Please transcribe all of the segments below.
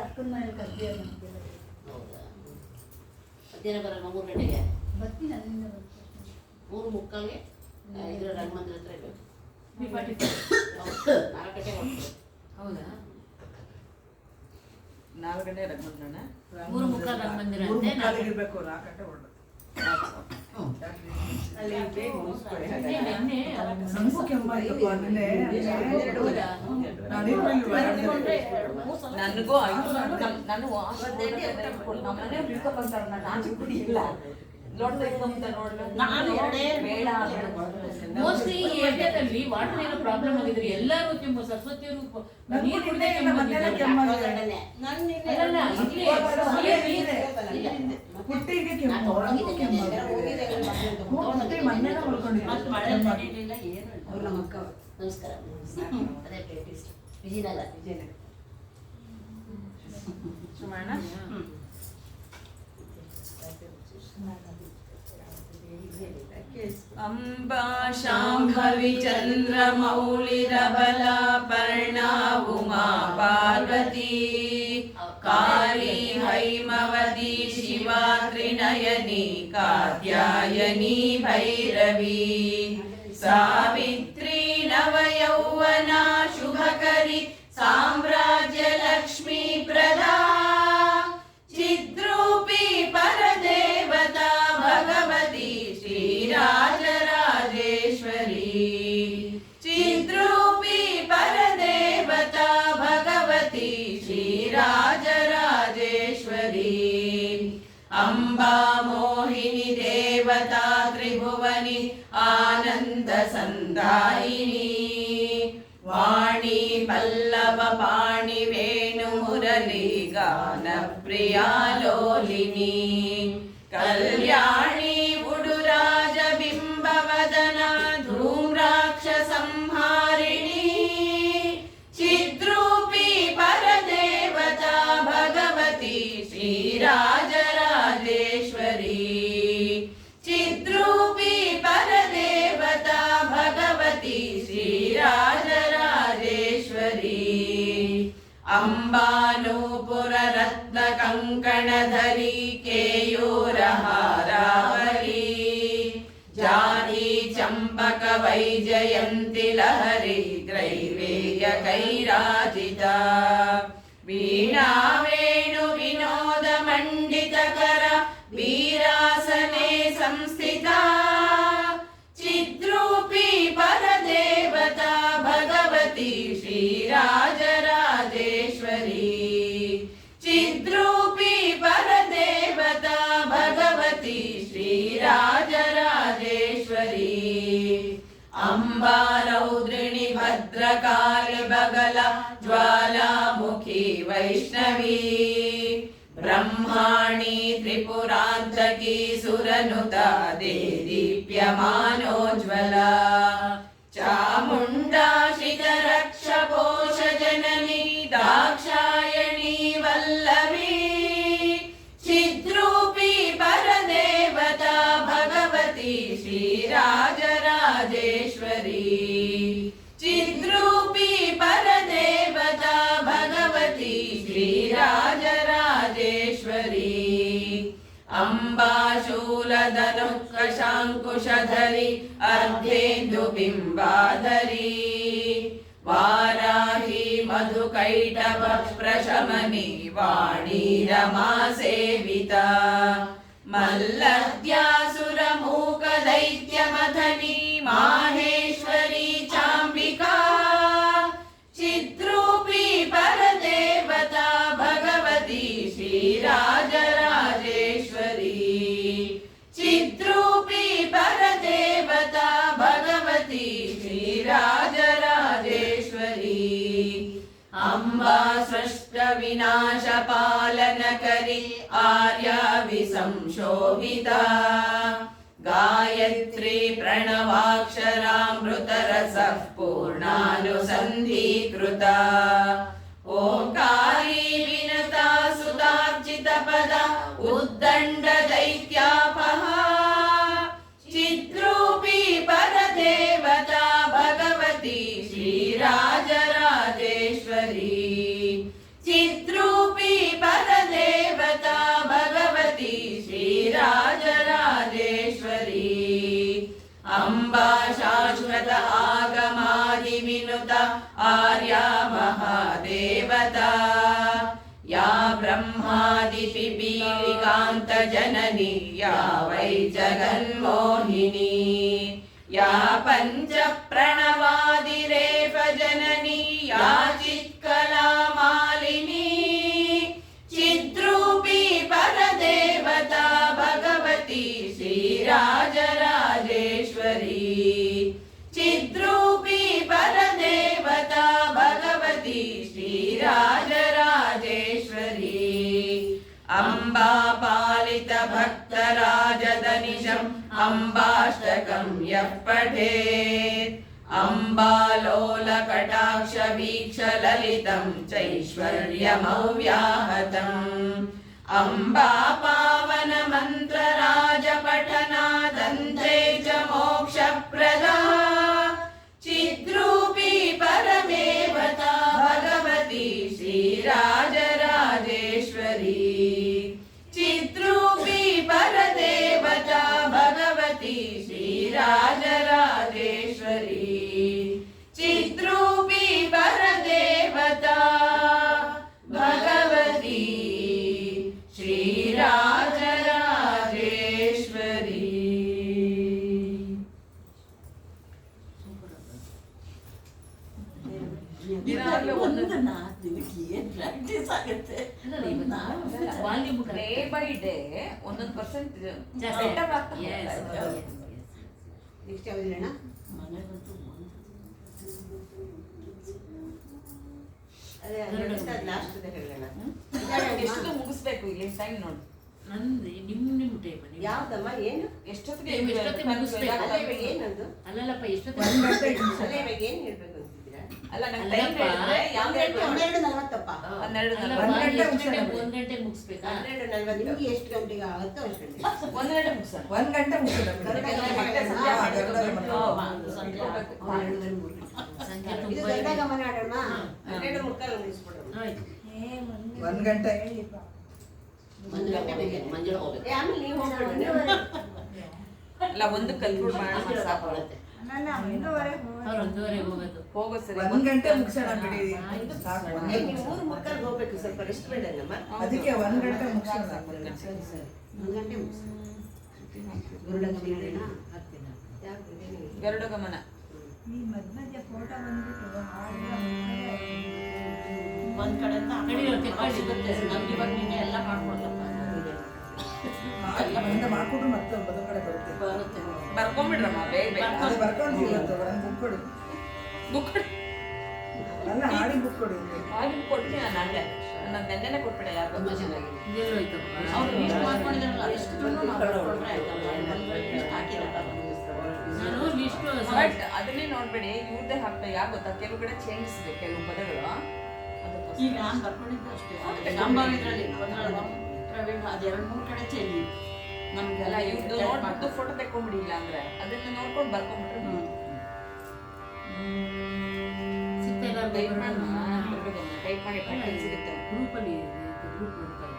ಅಕ್ಕನ ಮನೇಲಿ ಕರ್ತೀಯ ಹೌದಾ? ಮಧ್ಯಾಹ್ನ ಬರಲ್ಲ 3 ಗಂಟೆಗೆ ಬರ್ತೀನಿ. ಅಲ್ಲಿಂದ 3:45ಗೆ ಇದರ ರಂಗಮಂದಿರ ಹತ್ರ ಇರಬೇಕು. 4 ಗಂಟೆಗೆ ಹೊರಡ್ತೀವಿ. ಹೌದಾ? 4 ಗಂಟೆ ರಂಗಮಂದಿರನ 3:45 ರಂಗಮಂದಿರ ಅಂತೆ. 4 ಇರಬೇಕು. 4 ಗಂಟೆ ಹೊರಡು. ಅಲ್ಲಿ ಬೇಗ ಮುಗಿಸ್ಕೊಳ್ಳಿ. ನನಗೂ ಕೆಮ್ಮಾಯ್ತಪ್ಪ ನಿನ್ನೆ. ನನಗೂ ಆಯ್ತು. ನಾನು ನಮ್ಮನೆ ಬಿಡ್ಕೊಬಂತಾರೆ. ನಾನು ಆಚೆ ಕುಡಿಯಿಲ್ಲ. ಮೋಸ್ಟ್ಲಿ ಈ ಏರಿಯಾದಲ್ಲಿ ವಾಟರ್ ಏನೋ ಪ್ರಾಬ್ಲಮ್ ಆಗಿದ್ರೆ ಎಲ್ಲರೂ ಸರಸ್ವತಿ ಅವರು ನೀರು ಕುಡಿದೇ ನಮಸ್ಕಾರ. ಅದೇ ವಿಜಯನಗರ. ಅಂಬಾ ಶಾಂಭವಿ ಚಂದ್ರಮೌಳಿರಬಲ ಪರ್ಣಾ ಉಮಾ ಪಾರ್ವತಿ ಕಾಳಿ ಹೈಮವತಿ ಶಿವಾ ತ್ರಿನಯನಿ ಕಾತ್ಯಾಯನಿ ಭೈರವಿ ಸಾವಿತ್ರಿ ನವಯೌವನ ಶುಭಕರಿ ಸಾಮ್ರಾಜ್ಯ ಲಕ್ಷ್ಮೀ ಪ್ರದಾ ಚಿದ್ರೂಪಿ ಪರದೇವತಾ ಭಗವತಿ ಶ್ರೀರಾಜರಾಜೇಶ್ವರಿ ಚಿದ್ರೂಪಿ ಪರದೇವತಾ ಭಗವತಿ ಶ್ರೀರಾಜರಾಜೇಶ್ವರಿ ಅಂಬಾ ಮೋಹಿನಿ ದೇವತಾ ತ್ರಿಭುವನಿ ಆನಂದ ಸಂದಾಯಿನಿ ವಾಣಿ ಪಲ್ಲವ ಪಾಣಿ ವೇಣು ಮುರಳಿ ಗಾನ ಪ್ರಿಯಾ ಲೋಲಿನಿ ಕಲ್ಯಾಣಿ ಉಡುರಾಜ ಬಿಂಬವದನ ಧೂಮ್ರಾಕ್ಷ ಸಂಹಾರಿಣಿ ಚಿದ್ರೂಪಿ ಪರದೇವತಾ ಭಗವತಿ ಶ್ರೀರಾಜರಾಜೇಶ್ವರಿ ಚಿದ್ರೂಪಿ ಪರದೇವತಾ ಭಗವತಿ ಶ್ರೀರಾಜರಾಜೇಶ್ವರಿ ಅಂಬಾನೂಪುರ ರತ್ನ ಕಂಕಣಧರಿ ಕೇಯೂರ ಹಾರಾವಲಿ ಜಾನಿ ಚಂಪಕ ವೈಜಯಂತಿ ಲಹರಿ ಗ್ರೈವೇಯ ಕೈರಾಜಿತ ವೀಣಾ ವೇಣು ವಿನೋದ ಮಂಡಿತಕರ ವೀರಾಸನೆ ಸಂಸ್ಥಿತಾ ಚಿದ್ರೂಪಿ ಪರದೇವತಾ ಭಗವತಿ ಶ್ರೀರಾಜರಾಜೇಶ್ವರಿ ಚಿದ್ರೂಪಿ ಪರದೇವತಾ ಭಗವತಿ ಶ್ರೀರಾಜರಾಜೇಶ್ವರಿ ಅಂಬಾ ರೌದ್ರಿಣಿ ಭದ್ರಕಾಳಿ ಬಗಲ ಜ್ವಾಲಾಮುಖಿ ವೈಷ್ಣವಿ ಬ್ರಹ್ಮಾಣಿ ತ್ರಿಪುರಾಂತಕಿ ಸುರನುತಾ ದೇದೀಪ್ಯಮಾನೋಜ್ವಲ ಚಾಮುಂಡಾ ಶ್ರಿತರಕ್ಷ ಪೋಷ ಜನನಿ ದಾಕ್ಷಾಯಣಿ ವಲ್ಲಭಿ ಚಿದ್ರೂಪಿ ಪರದೇವತಾ ಭಗವತಿ ಶ್ರೀರಾಜರಾಜೇಶ್ವರಿ ಚಿದ್ರೂಪಿ ಪರದೇವತಾ ಭಗವತಿ ಶ್ರೀರಾಜರಾಜೇಶ್ವರಿ ಅಂಬಾ ಶೂಲಧನುಕಶಾಂಕುಶಧರಿ ಅರ್ಧೇಂದು ಬಿಂಬಾಧರಿ ವಾರಾಹಿ ಮಧುಕೈಟಭ ಪ್ರಶಮನಿ ವಾಣಿ ರಮಾ ಸೇವಿತಾ ಮಲ್ಲದ್ಯಾಸುರ ಮೂಕ ದೈತ್ಯ ಮಥನಿ ಮಾಹೇಶ್ವರಿ ಚಾಂಬಿಕಾ ಚಿದ್ರೂಪಿ ಪರದೇವತಾ ಭಗವತಿ ಶ್ರೀರಾಜರಾಜೇಶ್ವರಿ ಚಿದ್ರೂಪಿ ಪರದೇವತಾ ಭಗವತಿ ಶ್ರೀರಾಜರಾಜೇಶ್ವರಿ ಅಂಬಾ ಸೃಷ್ಟ ವಿನಾಶ ಪಾಲನ ಕರಿ ಆರ್ಯ ವಿಸಂಶೋಭಿತಾ ಗಾಯತ್ರಿ ಪ್ರಣವಾಕ್ಷರಾಮೃತ ರಸ ಪೂರ್ಣಾನುಸಂಧೀಕೃತ ಓಂಕಾರಿ ವಿನತಾ ಸುತಾರ್ಜಿತ ಪದ ಉದ್ದಂಡ ದೈತ್ಯಾಪಹ ಚಿದ್ರೂಪಿ ಪರದೇವತಾ ಭಗವತಿ ಶ್ರೀರಾಜರಾಜೇಶ್ವರಿ अम्बा शाश्वत आगमादिविनुता आर्या महादेवता या ब्रह्मादिपिपीलिकान्तजननी या वै जगन्मोहिनी या पञ्चप्रणवादिरेफजननी या चित्कलामालिनी चिद्रूपी परदेवता भगवती श्रीराजराजेश्वरी चिद्रूपी परदेवता भगवती श्रीराजराजेश्वरी अम्बा पालित भक्तराजदनिशम् अम्बाष्टकं यः पठेत् अम्बालोलकटाक्ष वीक्षललितं चैश्वर्यमव्याहतम् अम्बा पावन मन्त्रराजपठनादन्ते च मोक्षप्रदा चिद्रूपी परदेवता भगवती श्रीराजराजेश्वरी चिद्रूपी परदेवता भगवती श्रीराजराजेश्वरी चिद्रूपी परदेवता भगवती श्रीराजराजेश्वरी ದಿನಾಗ್ಲೂ ಒಂದು ನಾಲ್ಕು ಏನ್ ಪ್ರಾಕ್ಟೀಸ್ ಆಗುತ್ತೆ volume day by day 1% better ಆಗ್ತಾ ಹೋಗ್ತಾ ಇದೆ. ನೆಕ್ಸ್ಟ್ ಯಾವ್ದಿರೋಣ? ಮನೆಗಂತೂ ಅದೇ ಲಾಸ್ಟ್ ಹೇಳೋಣ. ಎಷ್ಟು ಮುಗಿಸ್ಬೇಕು ಇಲ್ಲಿನ ಟೈಮ್ ನೋಡಿ. ನಂದು ನಿಮ್ಮ ಟೈಮ್ ಯಾವ್ದಮ್ಮ ಏನು ಎಷ್ಟೊತ್ತಿಗೆ ಎಷ್ಟೊತ್ತಿಗೆ ಮುಗಿಸ್ಬೇಕು? ಅಲ್ಲ ಇವಾಗ ಏನದು? ಅಲ್ಲಲ್ಲಪ್ಪ ಅಲ್ಲ ಎಷ್ಟೊತ್ತಿಗೆ ಇವಾಗ ಏನ್ ಹೇಳ್ಬೇಕು ಅಂತಿದ್ದೀರಾ? ಅಲ್ಲ ನಂಗೆ ಟೈಮ್ ಹೇಳಿದ್ರೆ ಯಾವ್ದು ಹೇಳ್ಬೇಕು? 12:40 12 ಒಂದ್ ಗಂಟೆ ಮುಗಿಸ್ಬೇಕಾ? 12:40 ನಿಮ್ಗೆ ಎಷ್ಟು ಗಂಟೆಗೆ ಆಗುತ್ತೋ ಅಷ್ಟು ಗಂಟೆಗೆ 1 ಗಂಟೆ ಮುಗಿಸೋಣ. 1 ಗಂಟೆ ಮುಗಿಸಿದ ಸಂಜೆ ಇದು ತುಂಬಾ ದೊಡ್ಡ ಗಮನ ಆಡೋಣ 12:45 ಮುಗಿಸ್ಬಿಡೋಣ. ಆಯ್ತು. 1 ಗಂಟೆ ಮಂಜುಳ ಹೋಗ್ಬೇಕು. ಆಮೇಲೆ ನೀವು ಹೋಗ್ಬಿಡೋಣ. ಅಲ್ಲ ಒಂದು ಕಲ್ತ್ಬಿಟ್ಟು ಮಾಡೋಣ ಸಾಕು. ನನ್ನ 1:30 ಅವ್ರು 1:30 ಹೋಗೋದು. ಹೋಗೋ ಸರಿ 1 ಗಂಟೆ ಮುಗಿಸೋಣ ಬಿಡಿ ಸಾಕು. ನೀವು 3:45 ಹೋಗ್ಬೇಕು, ಸ್ವಲ್ಪ ರೆಸ್ಟ್ ಬೇಡಲ್ಲಮ್ಮ? ಅದಕ್ಕೆ 1 ಗಂಟೆ ಮುಗಿಸೋಣ. ಸರಿ ಸರಿ 1 ಗಂಟೆ ಮುಗಿಸಿ ಗುರುಡಕ್ಷಿಣ ಹಾಕ್ತೀನಿ. ಯಾವ್ದು? ಗರುಡ ಗಮನ ಈ ಮಧ್ಯ ಫೋಟೋ ಬಂದ್ಬಿಟ್ಟು ಒಂದ್ ಕಡೆ ಅಂತ ಸಿಗುತ್ತೆ. ನಮ್ಗೆ ಇವಾಗ ನೀನೆ ಎಲ್ಲ ಮಾಡ್ಕೊಡ್ಲಪ್ಪ. ಅಲ್ಲಿಂದ ಮಾಡ್ಕೊಟ್ರು ಮತ್ತೆ ಬದಲು ಕಡೆ ಬರುತ್ತೆ. ಬರುತ್ತೆ. ಬರ್ಕೊಂಬಿಡ್ರಮ್ಮ ಬೇಗ ಬೇಗ. ಅದು ಬರ್ಕೊಂಡ್ವಿ ಇವತ್ತು ಒಂದು ಬುಕ್ ಕೊಡಿ. ಬುಕ್ ಅಲ್ಲ ಹಾಡಿ ಬುಕ್ ಕೊಡಿ. ಆಗಿನ ಕೊಡ್ತೀನಿ ನಾನು ಅಲ್ಲೇ. ನಾನು ನೆನ್ನೆನೆ ಕೊಟ್ಬಿಟ್ಟೆ ಯಾರಿಗೂ. ತುಂಬಾ ಚೆನ್ನಾಗಿದೆ. ಎಲ್ಲೋಯ್ತಪ್ಪ? ಅವ್ರು ಲಿಸ್ಟ್ ಮಾಡ್ಕೊಂಡಿದ್ದಾರಲ್ಲ, ಅಷ್ಟನ್ನೂ ನಾವು ಬರ್ಕೊಟ್ರೆ ಆಯ್ತಲ್ಲ. ಲಿಸ್ಟ್ ಹಾಕಿರಲ್ಲ. ನಾನು ಲಿಸ್ಟ್ ಬಟ್ ಅದನ್ನೇ ನೋಡ್ಬೇಡಿ, ಇವ್ರದ್ದೇ ಹಾಕ್ಬೇಕು. ಯಾಕೆ ಗೊತ್ತಾ, ಕೆಲವು ಕಡೆ ಚೇಂಜಸ್ ಇದೆ ಕೆಲವು ಪದಗಳು. ಈಗ ನಾನು ಬರ್ಕೊಂಡಿದ್ದು ಅಷ್ಟೇ. ಶಾಂಭವಿ ಇದರಲ್ಲಿ ಪ್ರವೀಣ್ ಅದು 2-3 ಕಡೆ ಚೇಂಜ್ ಇದೆ. ನಮ್ಗೆಲ್ಲ ಇವ್ರದ್ದು ನೋಡ್ಬಿಟ್ಟು ಫೋಟೋ ತೆಕ್ಕೊಂಬಿಡಿ, ಇಲ್ಲ ಅಂದ್ರೆ ಅದನ್ನ ನೋಡ್ಕೊಂಡು ಬರ್ಕೊಂಡ್ಬಿಟ್ರೆ ಟೈಪ್ ಮಾಡಿ ಪಟ್ಟಿ ಸಿಗುತ್ತೆ. ಗ್ರೂಪಲ್ಲಿ ಗ್ರೂಪ್ ಹುಡುಕಲ್ಲ.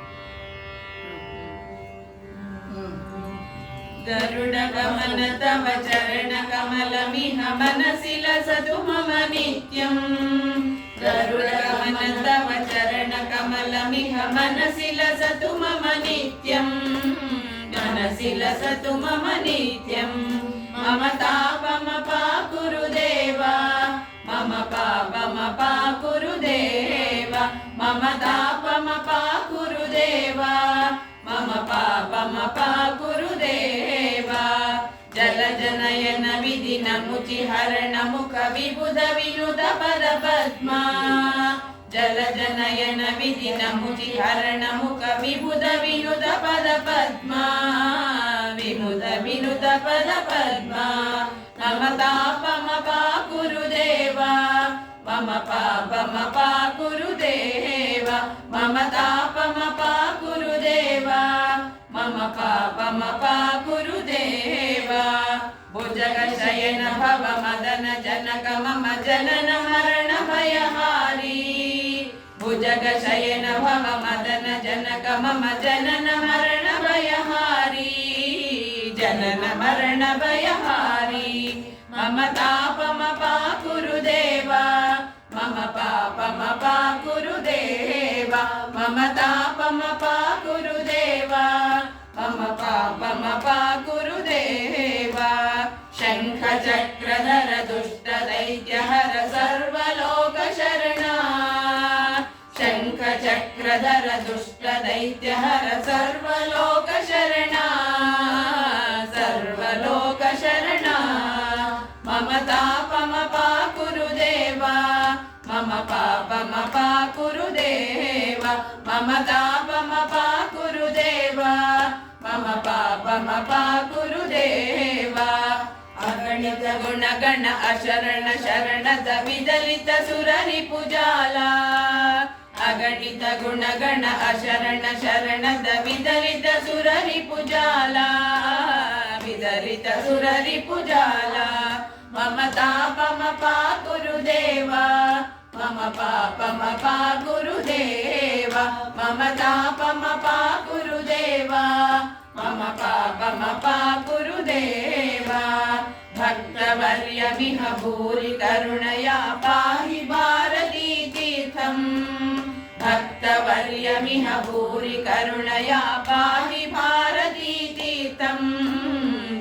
ಗರುಡ ಗಮನ ತವ ಚರಣ ಕಮಲಮಿಹ ಮನಸಿ ಲಸತು ಮಮ ನಿತ್ಯಂ ಗರುಡ ಗಮನ ತವ ಚರಣ ಕಮಲಮಿಹ ಮನಸಿ ಲಸತು ಮಮ ನಿತ್ಯಂ ಮನಸಿ ಲಸತು ಮಮ ನಿತ್ಯಂ ಮಮ ತಾಪಮ ಪಾಕುರು ದೇವ ಮಮ ಪಾಪಮ ಪಾಕುರು ದೇವ ಮಮ ತಾಪಮ ಪಾಕುರು ದೇವ ಮಮ ಪಾಪಮ ಪಾಕುರು ದೇವ ಜಲ ಜನಯನ ವಿಧಿನ ಮುಚಿ ಹರಣ ಮುಖ ವಿಬುಧ ವಿನುದ ಪದ ಪದ್ಮ ಜಲ ಜನಯನ ವಿಧಿನ ಮುಚಿ ಹರಣ ಮುಖ ವಿಬುಧ ವಿನುದ ಪದ ಪದ್ಮ ವಿನುದ ವಿನುದ ಪದ ಪದ್ಮ ಮಮ ತಾಪಮ ಪಾಕುರು ದೇವ ಮಮ ಪಾಪಮ ಪಾಕುರು ದೇವ ಮಮ ತಾಪಮ ಪಾಕುರು ದೇವ ಮಮ ಪಾಪಮ ಪಾಕುರು ದೇವ ಭುಜಗ ಶಯನ ಭವ ಮದನ ಜನಕ ಮಮ ಜನನ ಮರಣ ಭಯಹಾರಿ ಭುಜಗ ಶಯನ ಭವ ಮದನ ಜನಕ ಮಮ ಜನನ ಮರಣ ಭಯಹಾರಿ ಜನನ ಮರಣ ಭಯಹಾರಿ मम तापमपा गुरुदेवा मम पापमपा गुरुदेवा मम तापमपा गुरुदेवा मम पापमपा गुरुदेवा शङ्खचक्रधर दुष्टदैत्यहर सर्वलोकशरणा शङ्खचक्रधर दुष्टदैत्यहर सर्वलोकशरणा सर्वलोकशरणा मम तापमपा गुरुदेवा मम पापमपा गुरुदेवा मम तापमपा गुरुदेवा मम पापमपा गुरुदेवा अगणित गुणगण अशरण शरणद विदलित सुररिपुजाला अगणित गुणगण अशरण शरणद विदलित सुररिपुजाला विदलित सुररिपुजाला मम तापमपा गुरुदेवा मम पापमपा गुरुदेवा मम तापमपा गुरुदेवा मम पापमपा गुरुदेवा भक्तवर्यमिह भूरि करुणया पाहि भारती तीर्थम् भक्तवर्यमिह भूरि करुणया पाहि भारती तीर्थम्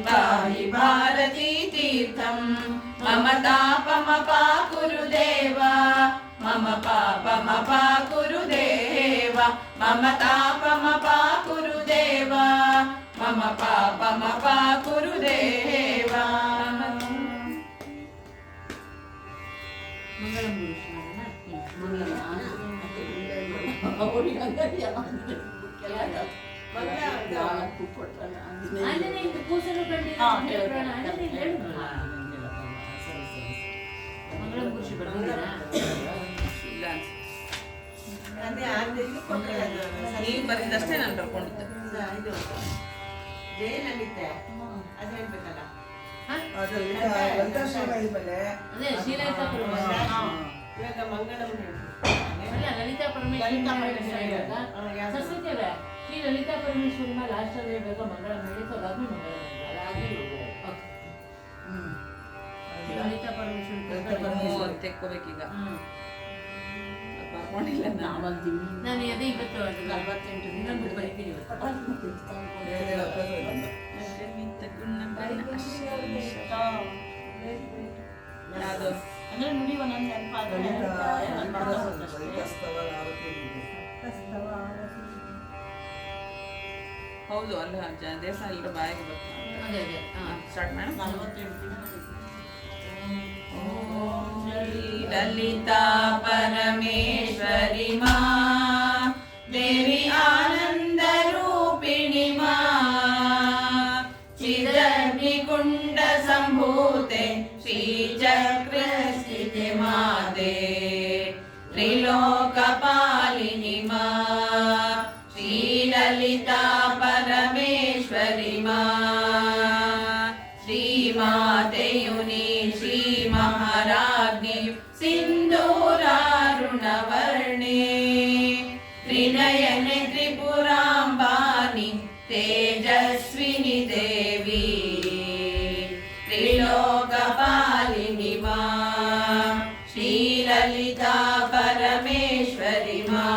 पाहि भारती तीर्थम् मम तापमपा गुरुदेवा मम पापमपा गुरुदेवा मम तापमपा गुरुदेवा मम पापमपा गुरुदेवा ಮಂಗಳಂ ಗುರುಶ್ರೀನ ಮಂಗಳ ಅವರಿಗೆ ಅಂಗಡಿಯ ನಾಲ್ಕು ಕೊಟ್ಟಲ್ಲ ಆಂಜನೇಯಂದು ಕೂಸಲು ಕಂಡಿಲ್ಲ ಹಾ, ಪುಣ್ಯಪುರಾಣ ಆಂಜನೇಯ ಹೇಳು ಮಂಗಳಂ ಗುರುಶ್ರೀ ಬರ್ತಿದ್ದೀರಾ ಇಲ್ಲ ಅದೇ ಆರ್ಡರ್ಗೆ ಕೊಟ್ಟರೆ ನೀವು ಬರೆದಷ್ಟೇ ನಾನು ಬರ್ಕೊಂಡಿದ್ದೆ ಇದು ಜಯಲಲಿತೆ ಅದು ಹೇಳ್ಬೇಕಲ್ಲ ಅದು ಈಗ ಲಲಿತಾಶ್ರಮ ಇದ್ಮೇಲೆ ಅದೇ ಶ್ರೀಲಲಿತಾ ಪರಮೇಶ್ವರಿ ಇವಾಗ ಮಂಗಳಂ ಹೇಳ್ಬೇಕು ಅಲ್ಲ ಲಲಿತಾ ಪರಮೇಶ್ವರಿ ಲಲಿತಾ ಪರಮೇಶ್ವರಿ ಇವಾಗ ಯಾವ್ದು? ಸರಸ್ವತಿ ಅವರೇ ಶ್ರೀ ಲಲಿತಾ ಪರಮೇಶ್ವರಿ ಮೇಲೆ ಲಾಸ್ಟ್ ಅಲ್ಲಿ ಇವಾಗ ಮಂಗಳ ಹೇಳಿತ್ತು ಅದಾದ್ಮೇಲೆ ಮಂಗಳ ಶ್ರೀ ಲಲಿತಾ ಪರಮೇಶ್ವರಿ ತೆಕ್ಕೋಬೇಕೀಗ ಹ್ಮ್ ಬರ್ಕೊಂಡಿಲ್ಲ ನಾನು ನಾವಂತೀವಿ ನಾನು ಅದೇ ಇವತ್ತು 48 ದಿನ ಇನ್ನೊಂದು ಬರೀತೀನಿ ಇವತ್ತು. ಯಾವುದು ಅಂದ್ರೆ ನುಡಿ ಒಂದೊಂದು ನೆನಪಾದ್ರೆ ಹೌದು ಅಲ್ಲ ದೇವಸ್ಥಾನ ಎಲ್ಲರೂ ಬಾಯಿಗೆ ಬರ್ತಾರೆ ಅದೇ ಅದೇ ಹಾ ಸ್ಟಾರ್ಟ್ ಮಾಡೋಣ 48 ದಿನ ललिता परमेश्वरी मा देवी आनंद रूपिणी मा चिदग्निकुंड संभूते श्रीचक्र स्थिते माते त्रिलोकपालिनी मा श्रीललिता परमेश्वरी मा श्रीमातेयुनि श्री महाराज्ञि सिन्दूरारुणवर्णे त्रिनयने त्रिपुराम्बानि तेजस्विनि देवी त्रिलोकपालिनी मा श्रीललिता परमेश्वरी मा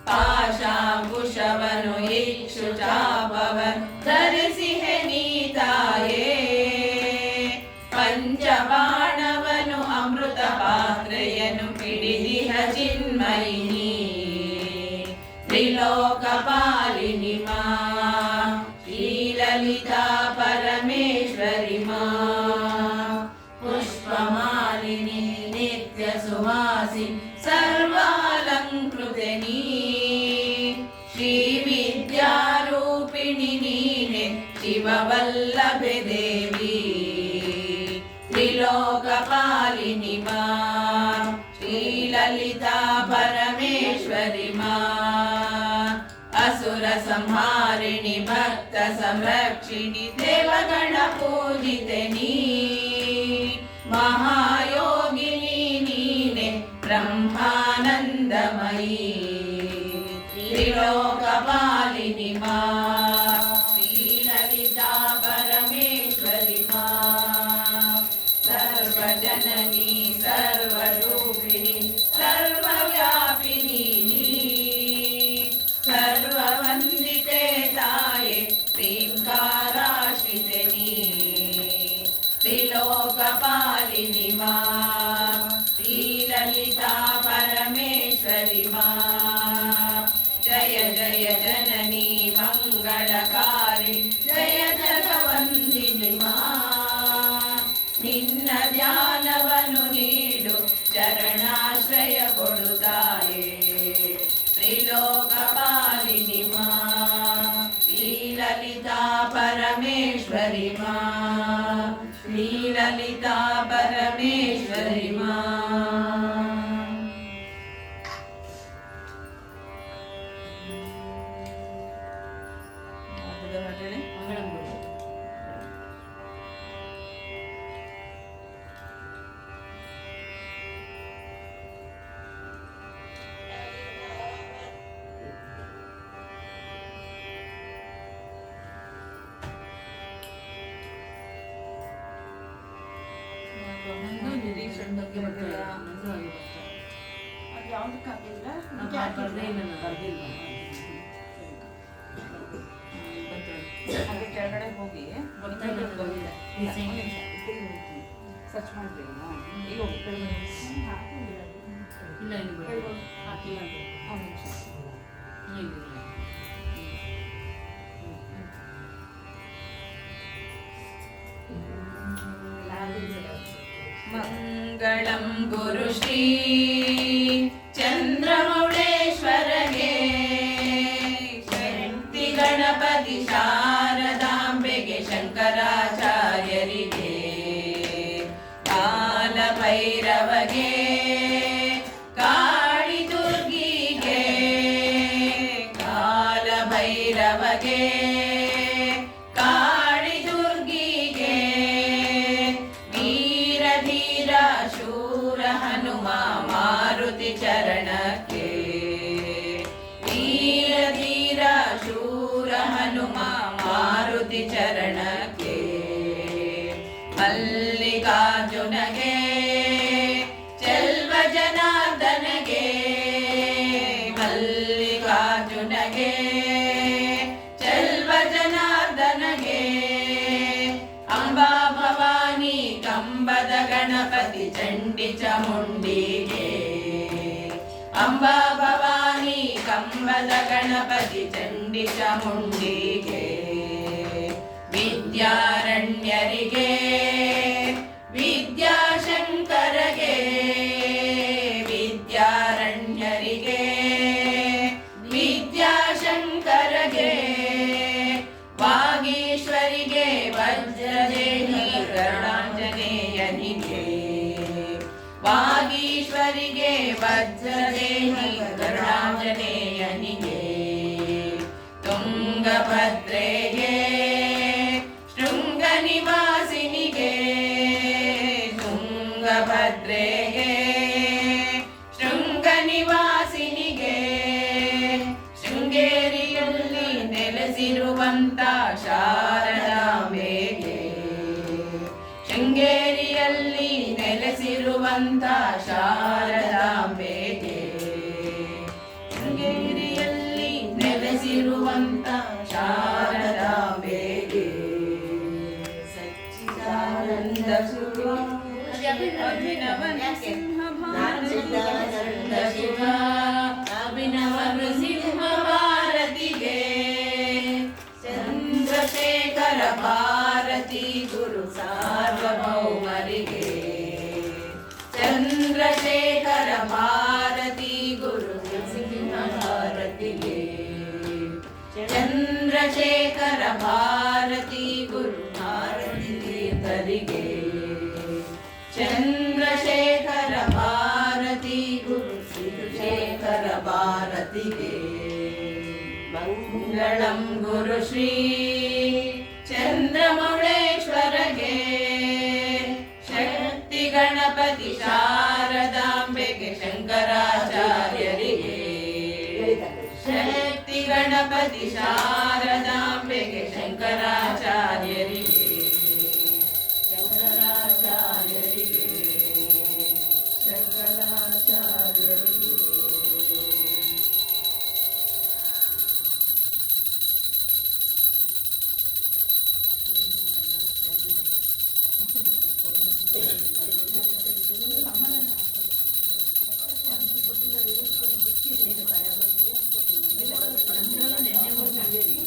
पाशाङ्कुशवनु इक्षुचापवन् धरिसि हे नीताये पंचबाणवनु अमृत पात्रेयनु पिडिदिह चिन्मयिनी त्रिलोकपालिनी मा श्रीललिता परमेश्वरी मा पुष्पमालिनी नित्यसुवासिनी सर्वालङ्कृतिनी श्रीविद्यारूपिणि नीने शिववल्लभे देवी त्रिलोकपालिनी मा श्रीललिता परमेश्वरी मा असुर संहारिणि भक्त संरक्षिणि देवगण पूजिते नी महायोगिनी नीने ब्रह्मानन्दमयी त्रिलोकपालिनी मा श्रीललिता परमेश्वरी मा ಆಶ್ರಯ ಕೊಡುತ್ತಾಯೇ ತ್ರಿಲೋಕಪಾಲಿನಿ ಮಾ ಶ್ರೀಲಲಿತಾ ಪರಮೇಶ್ವರಿ ಮಾ ಶ್ರೀಲಲಿತಾ ಪರಮೇಶ್ವರಿ ಮಾ ಅದು ಯಾವ್ದಕ್ಕೆ ಹಾಕಿದ್ರೆ ಹಾಗೆ ಕೆಳಗಡೆ ಹೋಗಿ ಸರ್ಚ್ ಮಾಡ್ರಿ ಈಗ ಹೋಗಿ ಕೆಳಗಡೆ ಇಲ್ಲ ಹಾಕಿಲ್ಲ ಮಂಗಳಂ ಗುರುಶ್ರೀ ಚಂದ್ರಮೌಳೇಶ್ವರಗೆ ಶಕ್ತಿ ಗಣಪತಿ ಶಾರದಾಂಬೆಗೆ ಶಂಕರಾಚಾರ್ಯರಿಗೆ ಕಾಲ ಭೈರವಗೆ ಕಾಳಿ ದುರ್ಗಿಗೆ ಕಾಲ ಭೈರವಗೆ ಕಾಳಿ ದುರ್ಗಿಗೆ ವೀರ ಧೀರ ಶೂರ ಹನುಮ ಮಾರುತಿ ಚರಣಕ್ಕೆ ವೀರ ಧೀರ ಶೂರ ಹನುಮ ಮಾರುತಿ ಚರಣಕ್ಕೆ ಮಲ್ಲಿಕಾರ್ಜುನಗೆ ಚೆಲ್ವ ಜನಾರ್ದನಗೆ ಮಲ್ಲಿಕಾರ್ಜುನಗೆ ಚೆಲ್ವ ಜನಾರ್ದನಗೆ ಅಂಬಾ ಭವಾನಿ ಕಂಬದ ಗಣಪತಿ ಚಂಡಿ ಚಾಮುಂಡಿಗೆ ಅಂಬಾ ಭವಾನಿ ಕಂಬದ ಗಣಪತಿ ಚಂಡಿ ಚಾಮುಂಡಿಗೆ ವಿದ್ಯಾರಣ್ಯರಿಗೆ ವಿದ್ಯಾಶಂಕರಗೆ ವಿದ್ಯಾರಣ್ಯರಿಗೆ ವಿದ್ಯಾಶಂಕರಗೆ ವಾಗೀಶ್ವರಿಗೆ ವಜ್ರದೇಹಿ ಗರುಡಾಂಜನೇಯನಿಗೆ ವಾಗೀಶ್ವರಿಗೆ ವಜ್ರದೇಹಿ ಗರುಡಾಂಜನೇಯನಿಗೆ ತುಂಗಭದ್ರೆಗೆ ಶೃಂಗ ನಿವಾಸಿನಿಗೆ ತುಂಗಭದ್ರೆಗೆ ಶೃಂಗ ನಿವಾಸಿನಿಗೆ ಶೃಂಗೇರಿಯಲ್ಲಿ ನೆಲೆಸಿರುವಂತ ಶಾರದಾಂಬೆಗೆ ಶೃಂಗೇರಿಯಲ್ಲಿ ನೆಲೆಸಿರುವಂತ ಶಾರದಾಂಬೆಗೆ ಶೃಂಗೇರಿಯಲ್ಲಿ ನೆಲೆಸಿರುವಂತ ಶಾರದಾಂಬೆಗೆ ಸಚ್ಚಿದಾನಂದ ಅಭಿನವ ನರಸಿಂಹ ಅಭಿನವ ನೃಸಿಂಹ ಭಾರತಿಗೆ ಚಂದ್ರಶೇಖರ ಭಾರತಿ ಗುರು ಸಾರ್ವಭೌಮರಿಗೆ ಚಂದ್ರಶೇಖರ ಭಾರತಿ ಗುರು ನರಸಿಂಹ ಭಾರತಿಗೆ ಚಂದ್ರಶೇಖರ ಭಾರತಿ ಗುರು ಭಾರತಿ ತೀರ್ಥರಿಗೆ ಚಂದ್ರಶೇಖರ ಭಾರತಿ ಗುರು ಶ್ರೀಶೇಖರ ಭಾರತಿಗೆ ಮಂಗಳಂ ಗುರು ಶ್ರೀ ಚಂದ್ರಮೌಳೇಶ್ವರಗೆ ಶಕ್ತಿ ಗಣಪತಿ ಶಾರದಾಂಬೆಗೆ ಶಂಕರಾಚಾರ್ಯರಿಗೆ ಶಕ್ತಿ ಗಣಪತಿ ಶಾರದಾಂಬೆಗೆ ಶಂಕರಾಚಾರ್ಯರಿಗೆ ಶಂಕರಾಚಾರ್ಯರಿಗೆ ಶಂಕರಾಚಾರ್ಯರಿಗೆ ನೆನ್ನೆ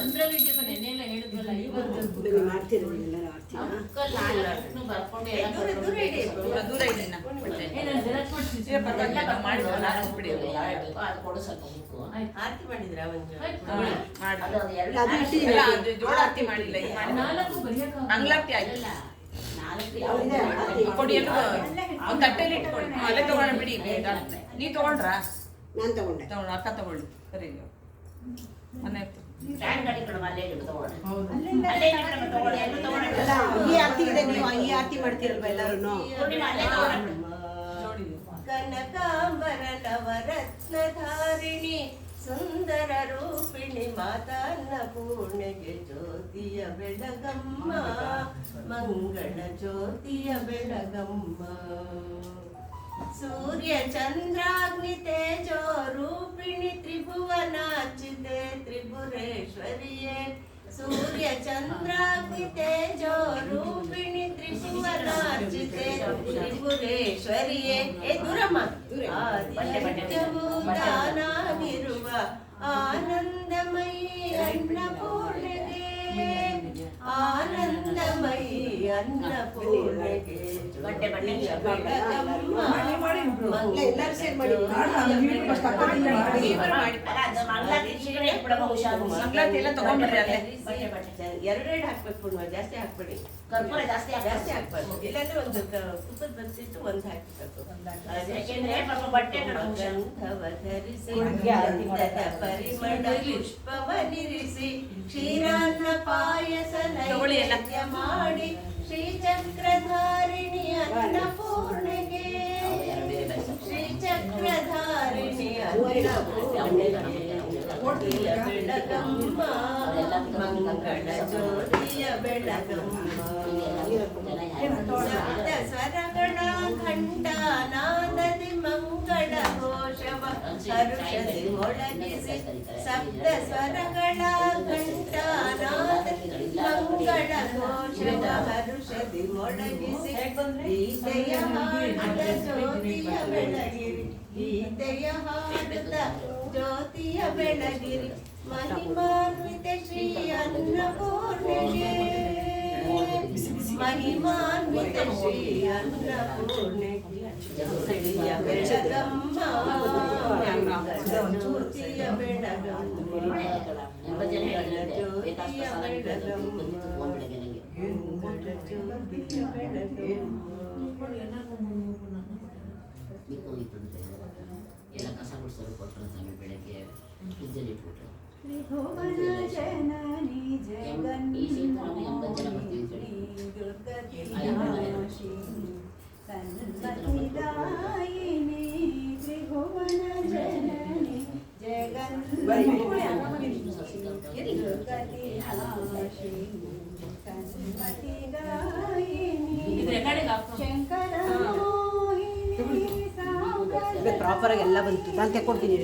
ಮಂತ್ರವಿದ್ಯಪ್ಪ ನೆನ್ನೆಲ್ಲ ಹೇಳಿದ್ವಲ್ಲ ಇವತ್ತು ನೀವು ಮಾಡ್ತೀರಾ ಎಲ್ಲರೂ ಆಡ್ತೀರಾ ಬರ್ಕೊಂಡು ದೂರ ಇಡಿ ಇನ್ನ ಬಟ್ಟೆ. ನಾನು ಜೆರಾಕ್ಸ್ ಮಾಡ್ತೀನಿ ಏ, ಪರವಾಗಿಲ್ಲ, ನಾವು ಮಾಡಿದ್ವಿ, ನಾನು ಬಿಡಿ. ಕೊಡು ಸ್ವಲ್ಪ ಬುಕ್ಕು. ಆರತಿ ಮಾಡಿದ್ರಾ ಒಂದು ಮಾಡಿ. ಅದು ಎರಡು ಅದು ಇಟ್ಟು ಎಲ್ಲ ಅದು ಜೋಳ ಆರತಿ ಮಾಡಿಲ್ಲ, ಈಗ ಮಾಡಿ. ನಾಲ್ಕು ಬರೆಯಕ್ಕೆ ಮಂಗಳಾರತಿ ಆಯ್ತು. ಅಲ್ಲ, ನಾಲ್ಕು ಯಾವ್ದಿದೆ? ಆರತಿ. ಕೊಡಿ ಎಲ್ಲ ಒಂದು ತಟ್ಟೆಲಿ ಇಟ್ಕೊಳ್ಳಿ. ಅಲ್ಲೇ ತಗೊಂಡು ಬಿಡಿ. ನೀ ತಗೊಂಡ್ರಾ? ನಾನು ತಗೊಂಡೆ. ತಗೊಂಡು ಅಕ್ಕ ತಗೊಳ್ಳಿ. ಸರಿ ಮನೆ ಫ್ಯಾನ್ ಗಾಡಿ ಕಡೆ ಅಲ್ಲೇ ಇಡು ತಗೊಳ್ಳಿ. ಅಲ್ಲೇ ಇಡು ತಗೊಳ್ಳಿ, ಎಲ್ಲರೂ ತಗೊಳ್ಳಿ. ಅಲ್ಲ, ಈ ಆರತಿ ಇದೆ, ನೀವು ಈ ಆರತಿ ಮಾಡ್ತೀರಲ್ವ ಎಲ್ಲರೂ? ಪೂರ್ಣಿಮಾ ಅಲ್ಲೇ ತಗೊಳ್ಳಿ. ನೋಡಿ. ಕನಕಾಂಬರ ನವರತ್ನಧಾರಿಣಿ ಸುಂದರ ರೂಪಿಣಿ ಮಾತಾನ್ನಪೂರ್ಣೆಗೆ ಜ್ಯೋತಿಯ ಬೆಳಗಮ್ಮ, ಮಂಗಳ ಜ್ಯೋತಿಯ ಬೆಳಗಮ್ಮ. ಸೂರ್ಯ ಚಂದ್ರಾಗ್ನಿ ತೇಜೋ ರೂಪಿಣಿ ತ್ರಿಭುವನಾಚಿತೆ ತ್ರಿಪುರೇಶ್ವರಿಯೇ. ಸೂರ್ಯ ಚಂದ್ರಾಗ್ನಿ ತೇಜೋ ರೂಪಿಣಿ ತ್ರಿಭುವನಾಚಿತೆ ತ್ರಿಪುರೇಶ್ವರಿಯೇ. ಏ ದೂರಮ್ಮ. ಆದಿತ್ಯವೂ ತಾನಾಗಿರುವ ಆನಂದಮಯಿ ಅನ್ನಪೂರ್ಣೆಗೆ, ಆನಂದಮಯಿ ಅನ್ನಪೂರ್ಣೆಗೆ ಜ್ಯೋತಿಯ ಬೆಳಗಮ್ಮ, ಎಲ್ಲರೂ ಸೇರಿ ಮಾಡಿ. ಇವ್ರು ಮಾಡಿ. ಅಲ್ಲ, ಅದು ಮಂಗಳಾರತಿ ಶೀಘ್ರ ಇಟ್ಬಿಡಮ್ಮ, ಹುಷಾರು. ಮಂಗಳಾರತಿ ಎಲ್ಲ ತಗೊಂಡ್ಬರ್ರಿ ಅಲ್ಲೇ. ಎರಡೆರಡು ಹಾಕ್ಬೇಕು ಪೂರ್ಣ, ಜಾಸ್ತಿ ಹಾಕ್ಬೇಡಿ. ಕರ್ಪೂರ ಜಾಸ್ತಿ ಜಾಸ್ತಿ ಹಾಕ್ಬಾರ್ದು, ಇಲ್ಲಾಂದ್ರೆ ಒಂದು ತುಪ್ಪದ ಬಂದಿಟ್ಟು ಒಂದು ಹಾಕ್ಬೇಕು. ಯಾಕೆಂದ್ರೆ ಪಾಪ ಬಟ್ಟೆ ಕಡೆ ಹುಷಾರು. ಗಂಧವ ಧರಿಸಿ ಗಂಧದ ಪರಿಮಳ ಪುಷ್ಪವನಿರಿಸಿ ಕ್ಷೀರಾನ್ನ ಪಾಯಸ ನೈವೇದ್ಯ ಮಾಡಿ ಶ್ರೀಚಕ್ರಧಾರಿಣಿ ಅನ್ನಪೂರ್ಣೆಗೆ, ಶ್ರೀಚಕ್ರಧಾರಿಣಿ ಅನ್ನಪೂರ್ಣೆಗೆ ಜ್ಯೋತಿಯ ಬೆಳಗಮ್ಮ, ಮಂಗಳ ಜ್ಯೋತಿಯ ಬೆಳಗಮ್ಮ. ಸಪ್ತ ಸ್ವರಗಳ ಘಂಟಾನಾದದಿ ಮಂಗಳ ಘೋಷವ ಹರುಷದಿ ಮೊಳಗಿಸಿ, ಸಪ್ತ ಸ್ವರಗಳ ಘಂಟಾನಾದದಿ ಮಂಗಳ ಘೋಷವ ಹರುಷದಿ ಮೊಳಗಿಸಿ, ಗೀತೆಯ ಹಾಡುತ್ತ ಜ್ಯೋತಿಯ ಬೆಳಗಿರಿ, ಗೀತೆಯ ಹಾಡುತ್ತ ಜ್ಯೋತಿಯ ಬೆಳಗಿರಿ. ಮಹಿಮಾನ್ವಿತ ಶ್ರೀ ಅನ್ನಪೂರ್ಣೆಗೆ, ಮಹಿಮಾನ್ವಿತ ಶ್ರೀ ಅನ್ನಪೂರ್ಣೆಗೆ ಜ್ಯೋತಿಯ ಬೆಳಗಮ್ಮ, ಜ್ಯೋತಿಯ ಬೆಳಗಮ್ಮ, ಜ್ಯೋತಿಯ ಬೆಳಗಮ್ಮ, ಜ್ಯೋತಿಯ ಬೆಳಗಮ್ಮ. ಎಲ್ಲ ಕಸ ಗುಡಿಸಲು ಕೊಟ್ಟರು ಸ್ವಾಮಿ, ಬೆಳಗ್ಗೆ ಫ್ರಿಜ್ಜಲ್ಲಿ ಇಟ್ಬಿಟ್ರು. ತ್ರಿಭುವನ ಜನನಿ ಜಗನ್ಮೋಹಿನಿ ದುರ್ಗತಿ ನಾಶಿನಿ ಸನ್ಮತಿದಾಯಿನಿ, ತ್ರಿಭುವನ ಜನನಿ ಜಗನ್ಮೋಹಿನಿ ದುರ್ಗತಿ ನಾಶಿನಿ ಸನ್ಮತಿದಾಯಿನಿ, ಇದು ರೆಕಾರ್ಡಿಂಗ್ ಆಗ್ತದೆ. ಶಂಕರ ಮೋಹಿನಿ ಸಾಗರ ಪ್ರಾಪರ್ ಆಗಿ ಎಲ್ಲ ಬಂತು. ನಾನು ತೆಕ್ಕೊಡ್ತೀನಿ.